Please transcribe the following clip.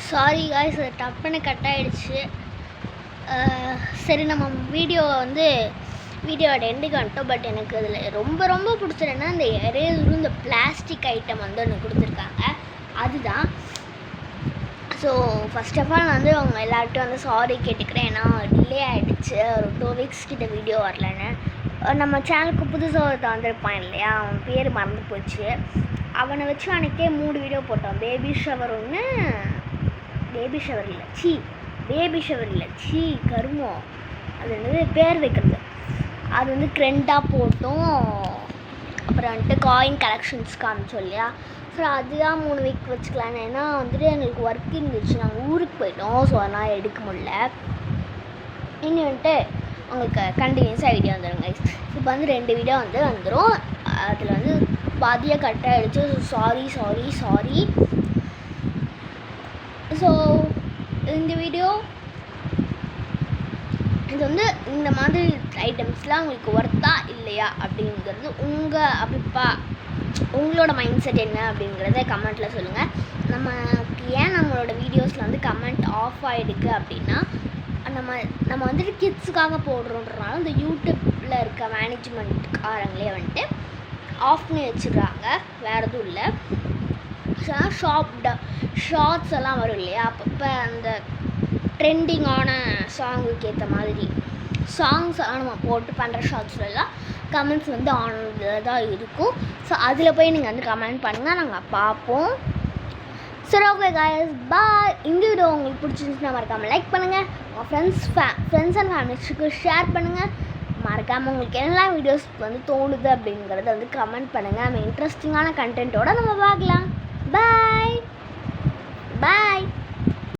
Sorry guys, அது டப்புன்னு cut ஆகிடுச்சு. சரி, நம்ம வீடியோட எண்டுக்கு வந்துட்டோம். பட் எனக்கு அதில் ரொம்ப ரொம்ப பிடிச்சதுன்னா இந்த எரேசரும் இந்த பிளாஸ்டிக் ஐட்டம் எனக்கு கொடுத்துருக்காங்க. அதுதான். ஸோ ஃபஸ்ட் ஆஃப் ஆல் அவங்க எல்லார்ட்டும் சாரி கேட்டுக்கிறேன். ஏன்னா டிலே ஆகிடுச்சு. ஒரு 2 வீக்ஸ் கிட்ட வீடியோ வரலன்னு. நம்ம சேனலுக்கு புதுசாக ஒருத்தன் வந்திருப்பான் இல்லையா, அவன் பேர் மறந்து போச்சு. அவனை வச்சு அன்றைக்கே 3 வீடியோ போட்டோம். பேபி ஷவர் இல்லை கருமம். அது பேர் வைக்கிறது. அது ட்ரெண்டாக போட்டோம். அப்புறம் காயின் கலெக்ஷன்ஸ் காமிச்சோம் இல்லையா. ஸோ அதுதான் 3 வீக் வச்சுக்கலான்னு. ஏன்னா எங்களுக்கு ஒர்க் இருந்துச்சு, நாங்கள் ஊருக்கு போயிட்டோம். ஸோ அதனால் எடுக்க முடியல. இனி உங்களுக்கு கண்டினியூஸாக வீடியோ வந்துடுங்க. இப்போ 2 வீடியோ வந்துடும். அதில் பாதியாக கட் ஆகிடுச்சு. சாரி. ஸோ இந்த வீடியோ இது இந்த மாதிரி ஐட்டம்ஸ்லாம் உங்களுக்கு ஒர்த்தா இல்லையா அப்படிங்கிறது உங்களோட மைண்ட் செட் என்ன அப்படிங்கிறத கமெண்ட்டில் சொல்லுங்கள். நம்மளோட வீடியோஸில் கமெண்ட் ஆஃப் ஆகிடுக்கு அப்படின்னா, நம்ம கிட்ஸுக்காக போடுறோன்றனால இந்த யூடியூப்பில் இருக்க மேனேஜ்மெண்ட்காரங்களே ஆஃப் பண்ணி வச்சுக்கிறாங்க. வேறு எதுவும் இல்லை. ஷார்ட்ஸ் எல்லாம் வரும் இல்லையா, அப்பப்போ அந்த ட்ரெண்டிங்கான சாங்குக்கு ஏற்ற மாதிரி சாங்ஸ் எல்லாம் நம்ம போட்டு பண்ணுற ஷார்ட்ஸ்லாம் கமெண்ட்ஸ் ஆன் தான் இருக்கும். ஸோ அதில் போய் நீங்கள் கமெண்ட் பண்ணுங்கள், நாங்கள் பார்ப்போம். சரி, ஓகே காய்ஸ், பாய். இந்த வீடியோ உங்களுக்கு பிடிச்சிருந்துச்சுன்னா மறக்காமல் லைக் பண்ணுங்கள். உங்கள் ஃப்ரெண்ட்ஸ் அண்ட் ஃபேமிலிஸ்க்கு ஷேர் பண்ணுங்கள். மறக்காமல் உங்களுக்கு எல்லா வீடியோஸ் தோணுது அப்படிங்கிறத கமெண்ட் பண்ணுங்கள். நம்ம இன்ட்ரெஸ்டிங்கான கண்டென்ட்டோடு நம்ம பார்க்கலாம். பாய்.